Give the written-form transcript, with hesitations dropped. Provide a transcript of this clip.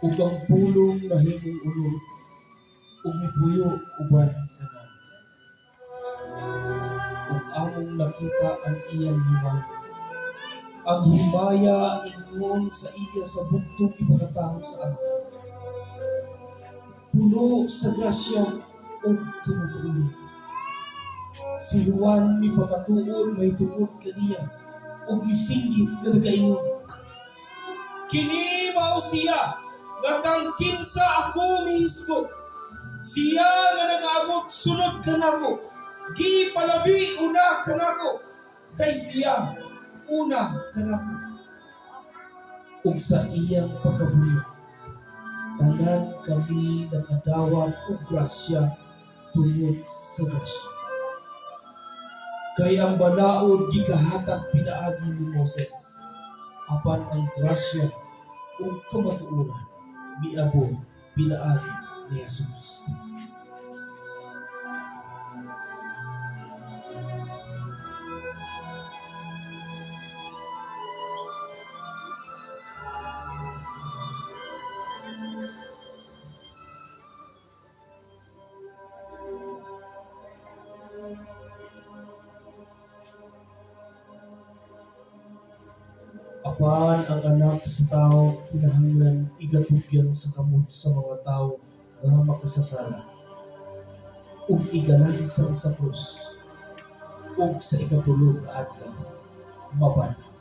ug ang pulong nahimong ulo ug mipuyo uban kanan. Ug among nakita ang iyang himaya. Ang himaya ingon sa iya sa bugtong ipakataho sa amin. Puno sa grasya ug kamatuoran. Si Juan mipamatuod mahitungod kaniya ug misinggit nga nagaingon, kini mao siya nga kang kinsa ako mihisgot. Siya nga nag-abot sunod kanako, gipalabi una kanako, kay siya una kanako. Ug sa iyang pagkabuyo, tanan kami nakadawat og grasya tungod sa grasya. Kay ang balaod gikahatag pinaagi ni Moses, apan ang grasya ug kamatuoran miabot pinaagi ni Jesucristo. Apan ang anak sa tao kinahanglan igatugyan sa kamot sa mga tao nga makasasala ug igalansang sa krus ug sa ikatulog nga adlaw mabanaw.